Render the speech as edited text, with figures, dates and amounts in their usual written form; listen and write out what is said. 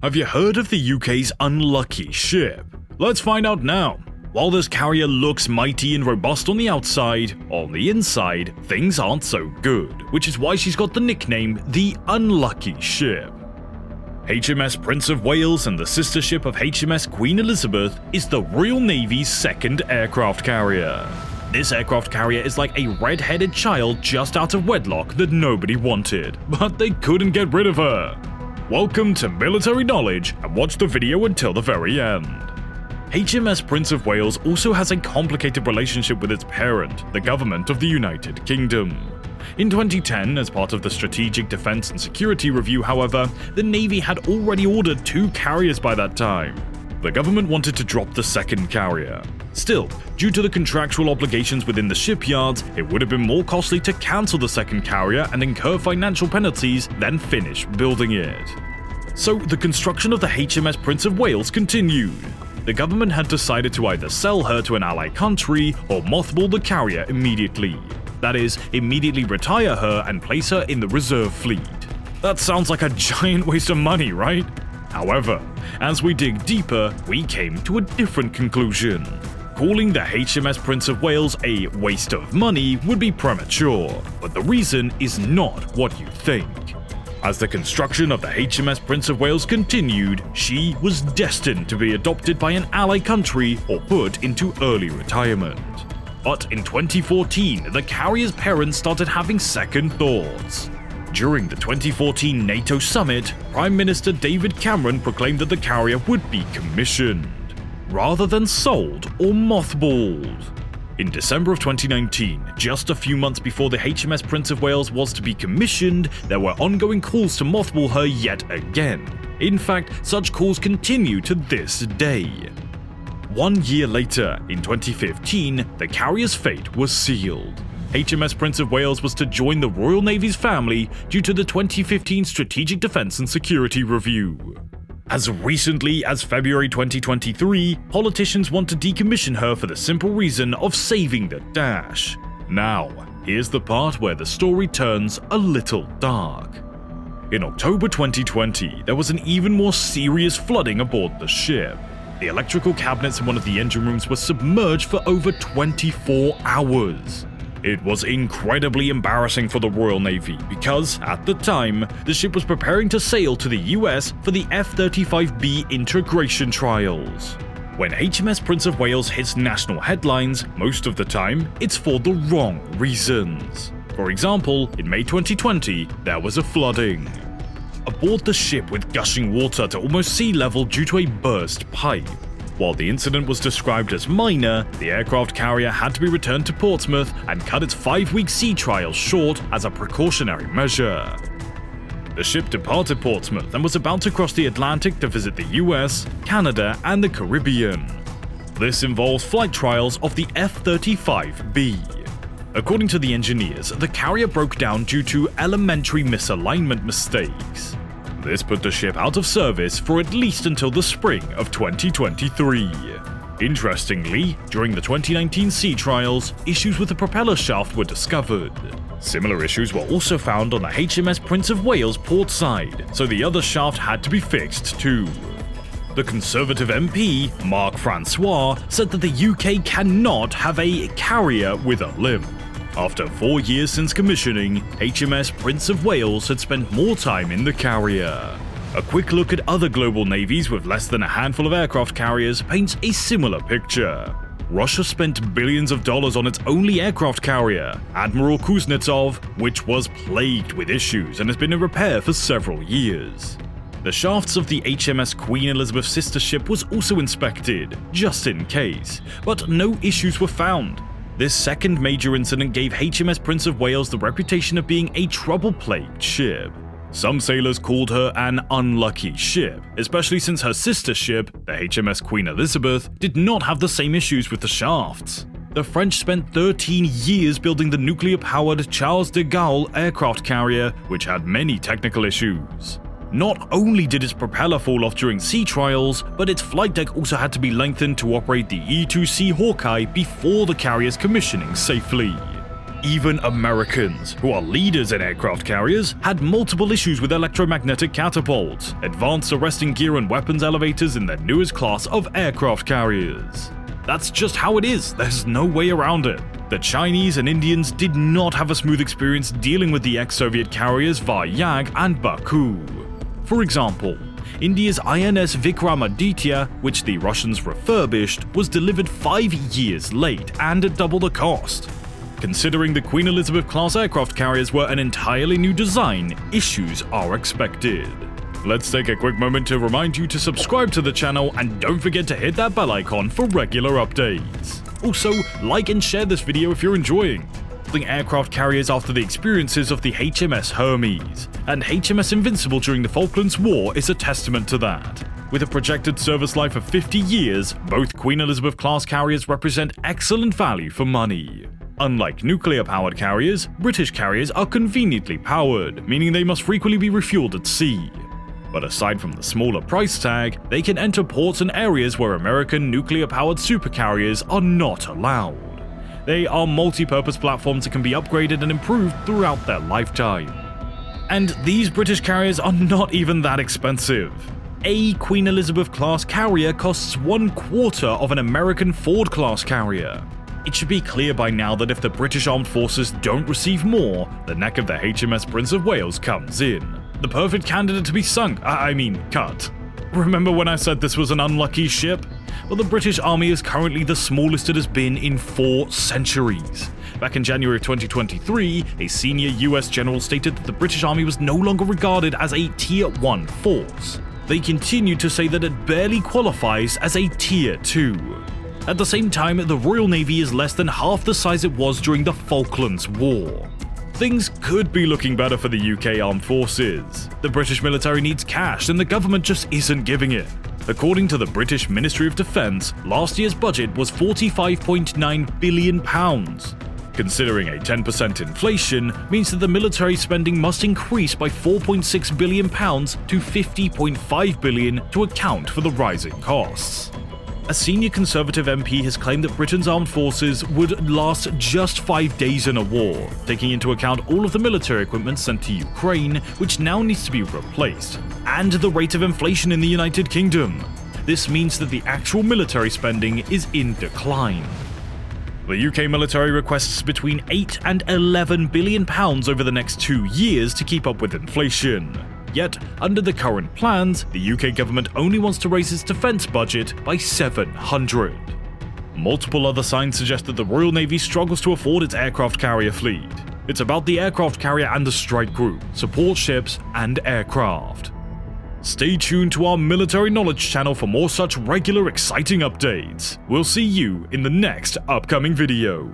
Have you heard of the UK's unlucky ship? Let's find out now. While this carrier looks mighty and robust on the outside, on the inside, things aren't so good, which is why she's got the nickname the Unlucky Ship. HMS Prince of Wales and the sister ship of HMS Queen Elizabeth is the Royal Navy's second aircraft carrier. This aircraft carrier is like a red-headed child just out of wedlock that nobody wanted, but they couldn't get rid of her. Welcome to Military Knowledge, and watch the video until the very end. HMS Prince of Wales also has a complicated relationship with its parent, the Government of the United Kingdom. In 2010, as part of the Strategic Defence and Security Review, however, the Navy had already ordered 2 carriers by that time. The government wanted to drop the second carrier. Still, due to the contractual obligations within the shipyards, it would have been more costly to cancel the second carrier and incur financial penalties than finish building it. So the construction of the HMS Prince of Wales continued. The government had decided to either sell her to an ally country or mothball the carrier immediately. That is, immediately retire her and place her in the reserve fleet. That sounds like a giant waste of money, right? However, as we dig deeper, we came to a different conclusion. Calling the HMS Prince of Wales a waste of money would be premature, but the reason is not what you think. As the construction of the HMS Prince of Wales continued, she was destined to be adopted by an ally country or put into early retirement. But in 2014, the carrier's parents started having second thoughts. During the 2014 NATO summit, Prime Minister David Cameron proclaimed that the carrier would be commissioned, rather than sold or mothballed. In December of 2019, just a few months before the HMS Prince of Wales was to be commissioned, there were ongoing calls to mothball her yet again. In fact, such calls continue to this day. 1 year later, in 2015, the carrier's fate was sealed. HMS Prince of Wales was to join the Royal Navy's family due to the 2015 Strategic Defence and Security Review. As recently as February 2023, politicians want to decommission her for the simple reason of saving the dash. Now, here's the part where the story turns a little dark. In October 2020, there was an even more serious flooding aboard the ship. The electrical cabinets in one of the engine rooms were submerged for over 24 hours. It was incredibly embarrassing for the Royal Navy because, at the time, the ship was preparing to sail to the US for the F-35B integration trials. When HMS Prince of Wales hits national headlines, most of the time, it's for the wrong reasons. For example, in May 2020, there was a flooding aboard the ship with gushing water to almost sea level due to a burst pipe. While the incident was described as minor, the aircraft carrier had to be returned to Portsmouth and cut its 5-week sea trial short as a precautionary measure. The ship departed Portsmouth and was about to cross the Atlantic to visit the US, Canada, and the Caribbean. This involves flight trials of the F-35B. According to the engineers, the carrier broke down due to elementary misalignment mistakes. This put the ship out of service for at least until the spring of 2023. Interestingly, during the 2019 sea trials, issues with the propeller shaft were discovered. Similar issues were also found on the HMS Prince of Wales port side, so the other shaft had to be fixed too. The Conservative MP, Mark Francois, said that the UK cannot have a carrier with a limp. After 4 years since commissioning, HMS Prince of Wales had spent more time in the carrier. A quick look at other global navies with less than a handful of aircraft carriers paints a similar picture. Russia spent billions of dollars on its only aircraft carrier, Admiral Kuznetsov, which was plagued with issues and has been in repair for several years. The shafts of the HMS Queen Elizabeth sister ship was also inspected, just in case, but no issues were found. This second major incident gave HMS Prince of Wales the reputation of being a trouble-plagued ship. Some sailors called her an unlucky ship, especially since her sister ship, the HMS Queen Elizabeth, did not have the same issues with the shafts. The French spent 13 years building the nuclear-powered Charles de Gaulle aircraft carrier, which had many technical issues. Not only did its propeller fall off during sea trials, but its flight deck also had to be lengthened to operate the E-2C Hawkeye before the carrier's commissioning safely. even Americans, who are leaders in aircraft carriers, had multiple issues with electromagnetic catapults, advanced arresting gear and weapons elevators in their newest class of aircraft carriers. That's just how it is, there's no way around it. The Chinese and Indians did not have a smooth experience dealing with the ex-Soviet carriers Vayag and Baku. For example, India's INS Vikramaditya, which the Russians refurbished, was delivered 5 years late and at double the cost. Considering the Queen Elizabeth-class aircraft carriers were an entirely new design, issues are expected. Let's take a quick moment to remind you to subscribe to the channel and don't forget to hit that bell icon for regular updates. Also, like and share this video if you're enjoying. Building aircraft carriers after the experiences of the HMS Hermes and HMS Invincible during the Falklands War is a testament to that. With a projected service life of 50 years, both Queen Elizabeth-class carriers represent excellent value for money. Unlike nuclear-powered carriers, British carriers are conveniently powered, meaning they must frequently be refueled at sea. But aside from the smaller price tag, they can enter ports and areas where American nuclear-powered supercarriers are not allowed. They are multi-purpose platforms that can be upgraded and improved throughout their lifetime. And these British carriers are not even that expensive. A Queen Elizabeth-class carrier costs 1/4 of an American Ford-class carrier. It should be clear by now that if the British Armed Forces don't receive more, the neck of the HMS Prince of Wales comes in. The perfect candidate to be sunk, cut. Remember when I said this was an unlucky ship? Well, the British Army is currently the smallest it has been in 4 centuries. Back in January of 2023, a senior US general stated that the British Army was no longer regarded as a Tier 1 force. They continued to say that it barely qualifies as a Tier 2. At the same time, the Royal Navy is less than half the size it was during the Falklands War. Things could be looking better for the UK Armed Forces. The British military needs cash and the government just isn't giving it. According to the British Ministry of Defence, last year's budget was £45.9 billion. Considering a 10% inflation means that the military spending must increase by £4.6 billion to £50.5 billion to account for the rising costs. A senior Conservative MP has claimed that Britain's armed forces would last just 5 days in a war, taking into account all of the military equipment sent to Ukraine, which now needs to be replaced, and the rate of inflation in the United Kingdom. This means that the actual military spending is in decline. The UK military requests between £8 and £11 billion over the next 2 years to keep up with inflation. Yet, under the current plans, the UK government only wants to raise its defence budget by £700. Multiple other signs suggest that the Royal Navy struggles to afford its aircraft carrier fleet. It's about the aircraft carrier and the strike group, support ships, and aircraft. Stay tuned to our Military Knowledge channel for more such regular exciting updates. We'll see you in the next upcoming video.